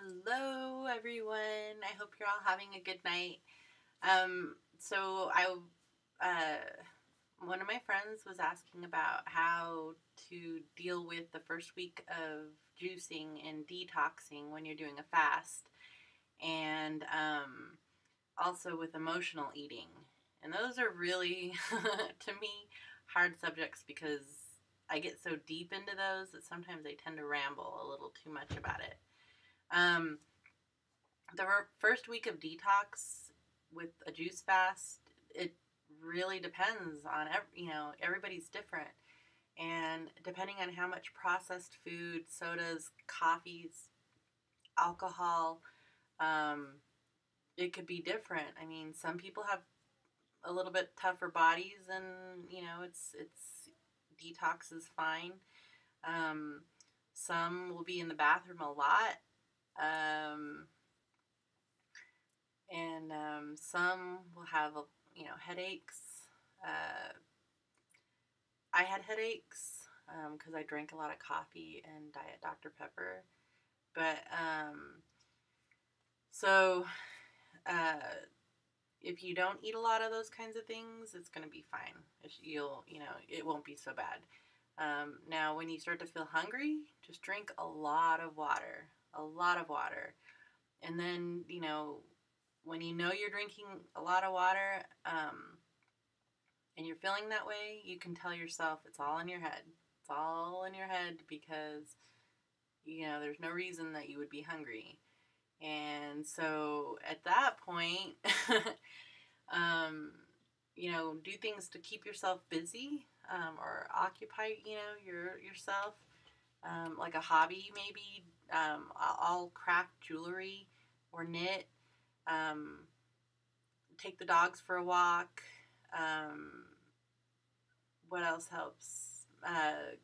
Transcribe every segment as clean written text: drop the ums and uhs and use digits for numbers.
Hello, everyone. I hope you're all having a good night. So one of my friends was asking about how to deal with the first week of juicing and detoxing when you're doing a fast, and also with emotional eating. And those are really, to me, hard subjects because I get so deep into those that sometimes I tend to ramble a little too much about it. Um, the first week of detox with a juice fast, it really depends on everybody's different, and depending on how much processed food, sodas, coffees, alcohol, um, it could be different. I mean, some people have a little bit tougher bodies, and it's detox is fine. Um, some will be in the bathroom a lot. Um, and some will have headaches. Uh, I had headaches because I drank a lot of coffee and Diet Dr. Pepper. But so uh, if you don't eat a lot of those kinds of things, it's going to be fine. It won't be so bad. Now, when you start to feel hungry, just drink a lot of water, and then when you're drinking a lot of water, and you're feeling that way, you can tell yourself it's all in your head. It's all in your head because, there's no reason that you would be hungry. And so at that point, do things to keep yourself busy, or occupy, yourself, like a hobby maybe. I'll craft jewelry or knit, um, take the dogs for a walk. What else helps?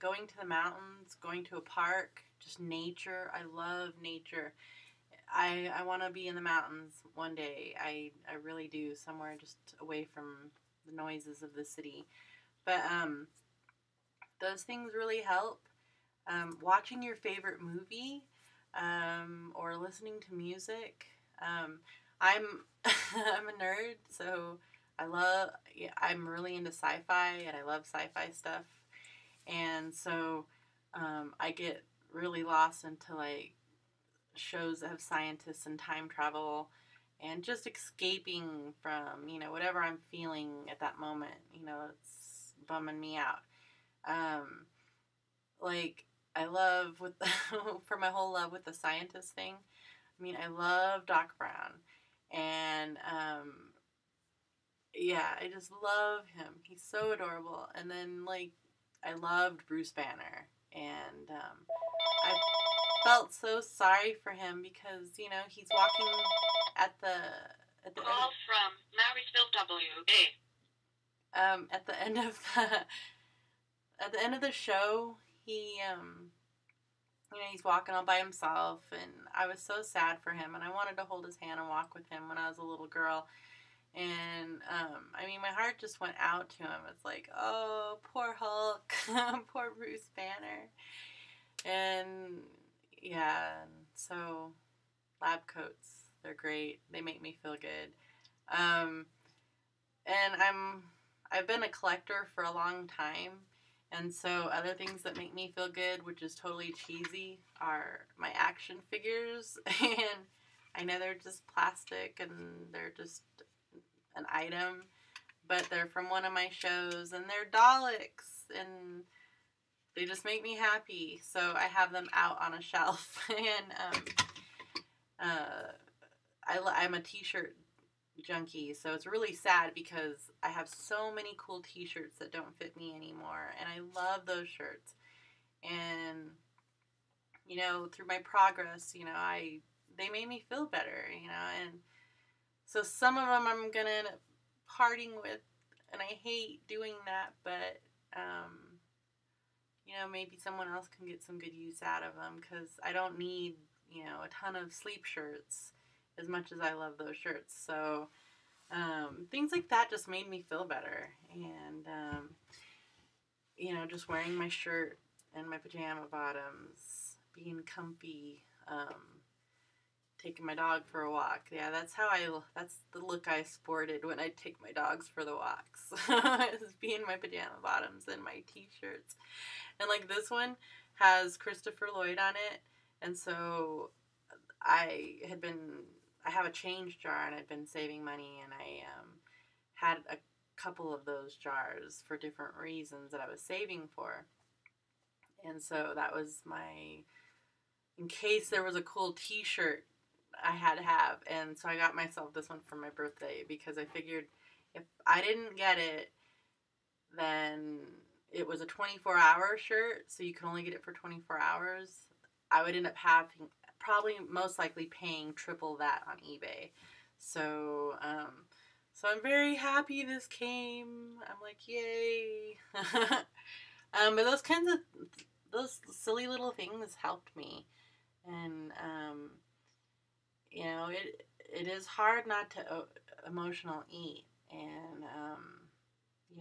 Going to the mountains, going to a park, just nature. I love nature. I want to be in the mountains one day. I really do, somewhere just away from the noises of the city. But those things really help. Watching your favorite movie, or listening to music. I'm I'm a nerd, so I'm really into sci-fi, and I love sci-fi stuff. And so I get really lost into like shows that have scientists and time travel, and just escaping from whatever I'm feeling at that moment. It's bumming me out. Um, like I love with for my whole love with the scientist thing. I mean, I love Doc Brown, and yeah, I just love him. He's so adorable. And then like I loved Bruce Banner, and I felt so sorry for him because he's walking at the Call from Marysville, WA. At the end of the show, he's walking all by himself, and I was so sad for him, and I wanted to hold his hand and walk with him when I was a little girl. And I mean, my heart just went out to him. It's like, oh, poor Hulk, poor Bruce Banner. And yeah, so lab coats, they're great. They make me feel good. And I've been a collector for a long time, and so other things that make me feel good, which is totally cheesy, are my action figures. And I know they're just plastic and they're just an item, but they're from one of my shows, and they're Daleks, and they just make me happy. So I have them out on a shelf. And I'm a t-shirt junkie, so it's really sad because I have so many cool t-shirts that don't fit me anymore, and I love those shirts. And through my progress, they made me feel better, and so some of them I'm gonna end up parting with, and I hate doing that, but maybe someone else can get some good use out of them, because I don't need a ton of sleep shirts as much as I love those shirts. So things like that just made me feel better. And just wearing my shirt and my pajama bottoms, being comfy, taking my dog for a walk. Yeah, that's the look I sported when I take my dogs for the walks. It's being my pajama bottoms and my t-shirts. And like this one has Christopher Lloyd on it. And so I have a change jar and I'd been saving money, and I had a couple of those jars for different reasons that I was saving for. And so that was in case there was a cool t-shirt I had to have. And so I got myself this one for my birthday because I figured if I didn't get it, then it was a 24-hour shirt, so you could only get it for 24 hours. I would end up having, probably most likely paying triple that on eBay. So, so I'm very happy this came. I'm like, yay. But those silly little things helped me. And, it is hard not to emotional eat. And,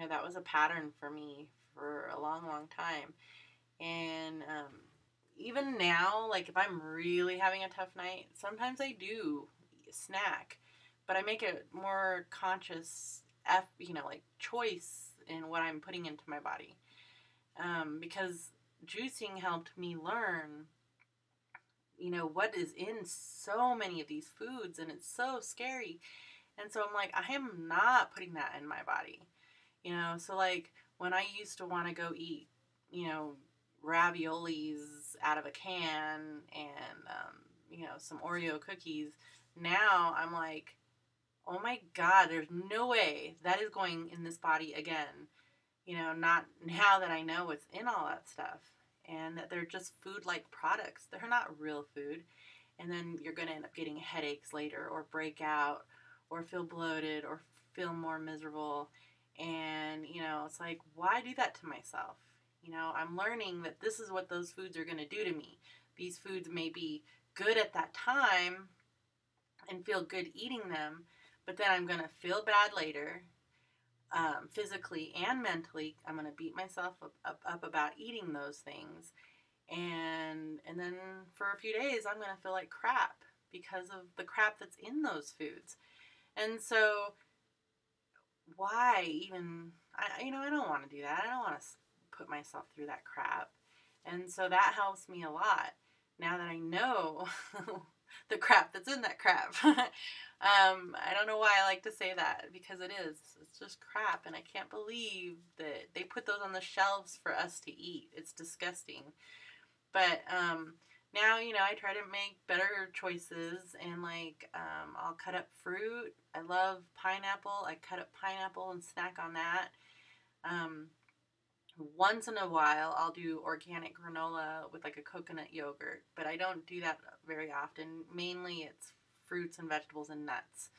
that was a pattern for me for a long, long time. And, even now, like if I'm really having a tough night, sometimes I do snack, but I make a more conscious, choice in what I'm putting into my body. Because juicing helped me learn, what is in so many of these foods, and it's so scary. And so I'm like, I am not putting that in my body. So like when I used to want to go eat, raviolis out of a can and, some Oreo cookies, now I'm like, oh my God, there's no way that is going in this body again. Not now that I know what's in all that stuff and that they're just food-like products. They're not real food. And then you're going to end up getting headaches later or break out or feel bloated or feel more miserable. And, it's like, why do that to myself? I'm learning that this is what those foods are going to do to me. These foods may be good at that time and feel good eating them, but then I'm going to feel bad later, physically and mentally. I'm going to beat myself up about eating those things. And then for a few days, I'm going to feel like crap because of the crap that's in those foods. And so why even, I don't want to do that. I don't want to put myself through that crap. And so that helps me a lot now that I know the crap that's in that crap. I don't know why I like to say that, because it's just crap, and I can't believe that they put those on the shelves for us to eat. It's disgusting. But now, I try to make better choices, and I'll cut up fruit. I love pineapple. I cut up pineapple and snack on that. Once in a while, I'll do organic granola with like a coconut yogurt, but I don't do that very often. Mainly it's fruits and vegetables and nuts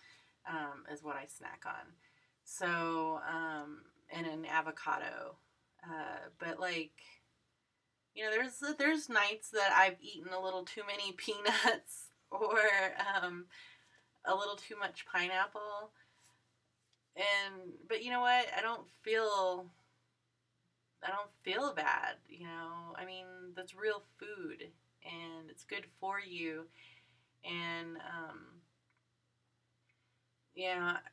is what I snack on. So, and an avocado. But there's nights that I've eaten a little too many peanuts or a little too much pineapple. But you know what? I don't feel bad, I mean, that's real food, and it's good for you, and,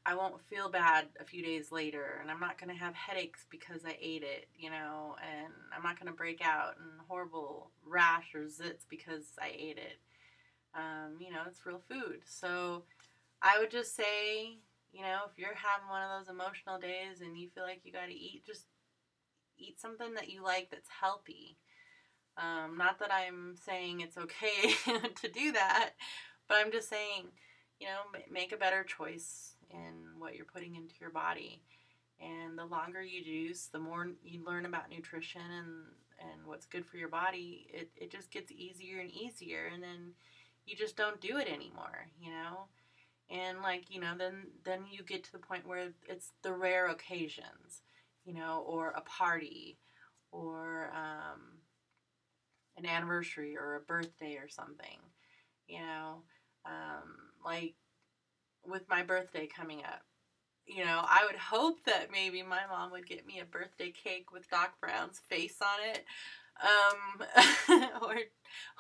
I won't feel bad a few days later, and I'm not going to have headaches because I ate it, and I'm not going to break out in horrible rash or zits because I ate it. It's real food. So I would just say, if you're having one of those emotional days and you feel like you got to eat, just eat something that you like that's healthy. Not that I'm saying it's okay to do that, but I'm just saying, make a better choice in what you're putting into your body. And the longer you juice, the more you learn about nutrition and what's good for your body, it just gets easier and easier, and then you just don't do it anymore, And then you get to the point where it's the rare occasions, or a party, or an anniversary, or a birthday or something, like with my birthday coming up, I would hope that maybe my mom would get me a birthday cake with Doc Brown's face on it,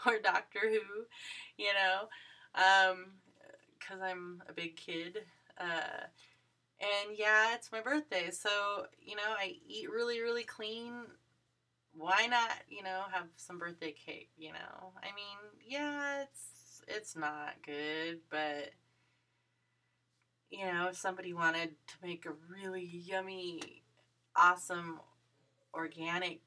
or Doctor Who, Because I'm a big kid. And yeah, it's my birthday, so I eat really, really clean. Why not, have some birthday cake? I mean, yeah, it's not good, but if somebody wanted to make a really yummy, awesome organic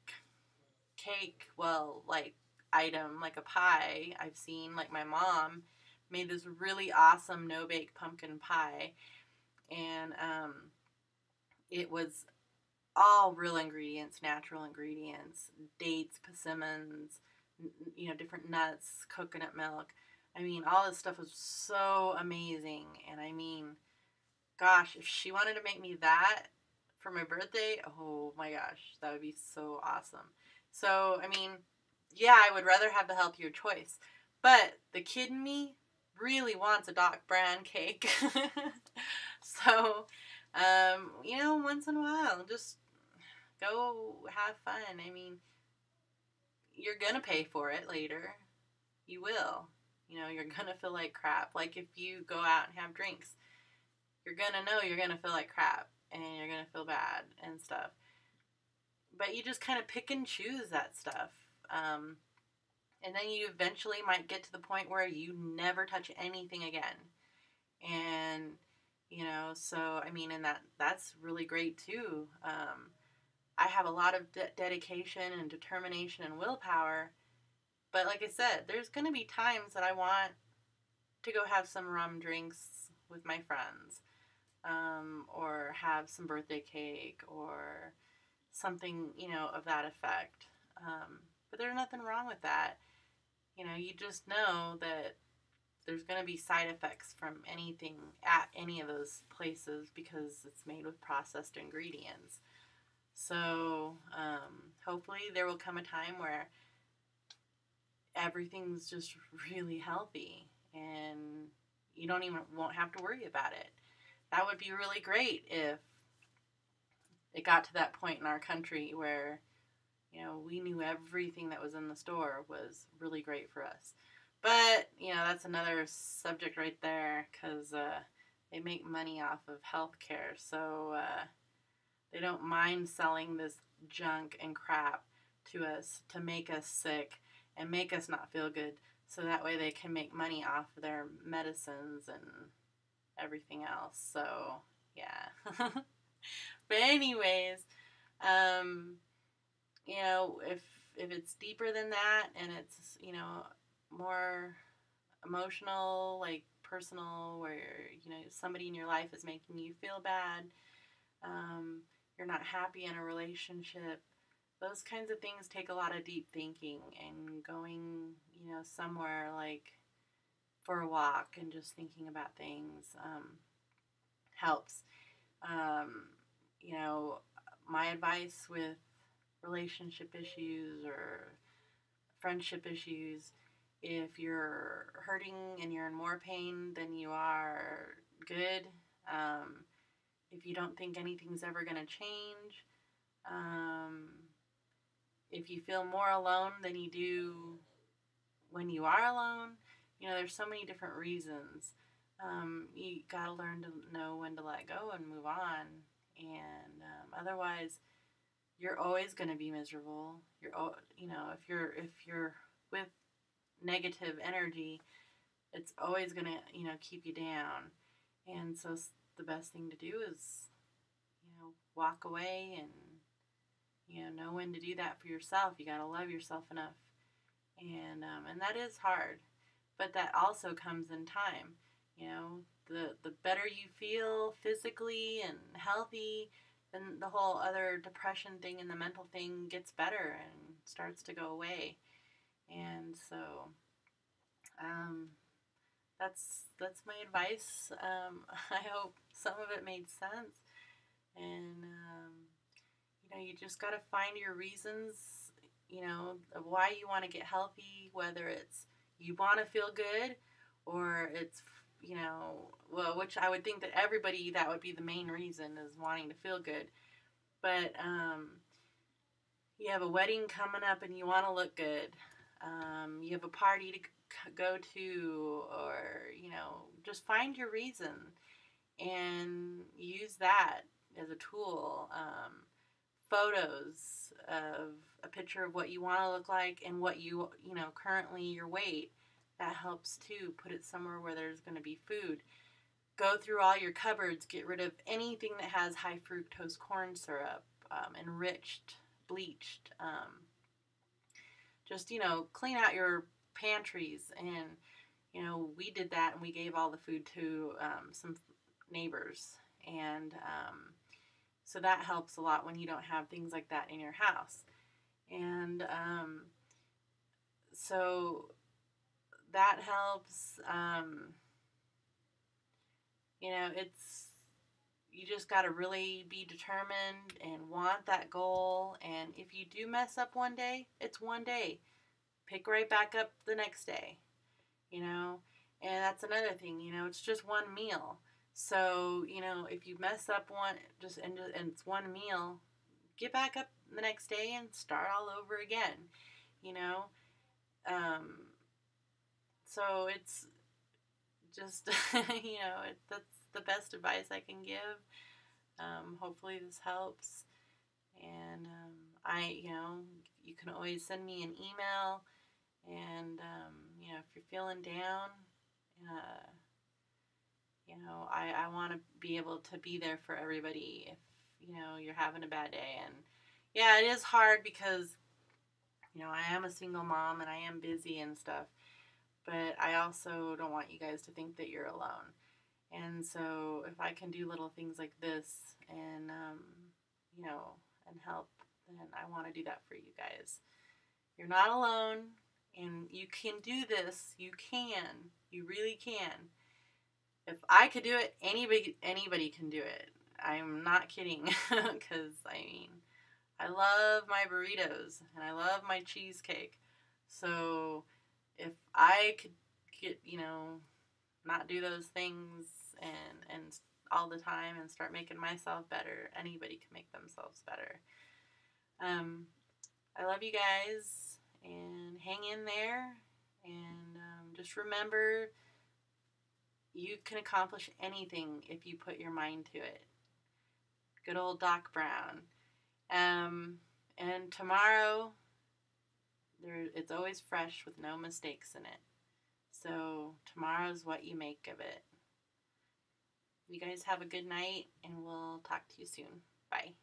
cake, well, like item, like a pie, I've seen, like my mom made this really awesome no bake pumpkin pie, and it was all real ingredients, natural ingredients, dates, persimmons, different nuts, coconut milk. I mean, all this stuff was so amazing. And I mean, gosh, if she wanted to make me that for my birthday, oh my gosh, that would be so awesome. So, I mean, yeah, I would rather have the healthier choice. But the kid in me really wants a Doc brand cake. So, once in a while, just go have fun. I mean, you're going to pay for it later. You will. You're going to feel like crap. Like if you go out and have drinks, you're going to know you're going to feel like crap and you're going to feel bad and stuff. But you just kind of pick and choose that stuff. And then you eventually might get to the point where you never touch anything again. And, so, I mean, and that's really great too. I have a lot of dedication and determination and willpower. But like I said, there's going to be times that I want to go have some rum drinks with my friends, or have some birthday cake or something, of that effect. But there's nothing wrong with that. You just know that there's going to be side effects from anything at any of those places because it's made with processed ingredients. So hopefully there will come a time where everything's just really healthy and you won't have to worry about it. That would be really great if it got to that point in our country where we knew everything that was in the store was really great for us. But that's another subject right there, because they make money off of healthcare, so they don't mind selling this junk and crap to us to make us sick and make us not feel good, so that way they can make money off of their medicines and everything else. So yeah. But anyways, if it's deeper than that and it's more emotional, like personal, where somebody in your life is making you feel bad, you're not happy in a relationship, those kinds of things take a lot of deep thinking and going somewhere like for a walk and just thinking about things helps. um, my advice with relationship issues or friendship issues, if you're hurting and you're in more pain than you are good, if you don't think anything's ever going to change, um, if you feel more alone than you do when you are alone, there's so many different reasons. You gotta learn to know when to let go and move on, and otherwise, you're always going to be miserable. If you're with negative energy, it's always going to keep you down. And so the best thing to do is walk away and know when to do that for yourself. You got to love yourself enough, and that is hard, but that also comes in time. The better you feel physically and healthy, then the whole other depression thing and the mental thing gets better and starts to go away. And so that's my advice. I hope some of it made sense. And you just got to find your reasons, of why you want to get healthy, whether it's you want to feel good or it's well, which I would think that everybody, that would be the main reason, is wanting to feel good. But you have a wedding coming up and you want to look good. You have a party go to, or, just find your reason and use that as a tool. Photos of a picture of what you want to look like and what currently your weight. That helps too. Put it somewhere where there's going to be food. Go through all your cupboards. Get rid of anything that has high fructose corn syrup, enriched, bleached. Just, clean out your pantries. And, we did that, and we gave all the food to some neighbors. And so that helps a lot when you don't have things like that in your house. And so that helps. You just got to really be determined and want that goal. And if you do mess up one day, it's one day. Pick right back up the next day, And that's another thing, it's just one meal. So, if you mess up and it's one meal, get back up the next day and start all over again, So it's just, that's the best advice I can give. Hopefully this helps. And you can always send me an email. And, if you're feeling down, I want to be able to be there for everybody if, you're having a bad day. And, yeah, it is hard because, I am a single mom and I am busy and stuff. But I also don't want you guys to think that you're alone. And so if I can do little things like this and, and help, then I want to do that for you guys. You're not alone, and you can do this. You can. You really can. If I could do it, anybody can do it. I'm not kidding, because, I love my burritos, and I love my cheesecake. So if I could get, not do those things and all the time and start making myself better, anybody can make themselves better. I love you guys, and hang in there, and just remember, you can accomplish anything if you put your mind to it. Good old Doc Brown. And tomorrow, it's always fresh with no mistakes in it. So tomorrow's what you make of it. You guys have a good night, and we'll talk to you soon. Bye.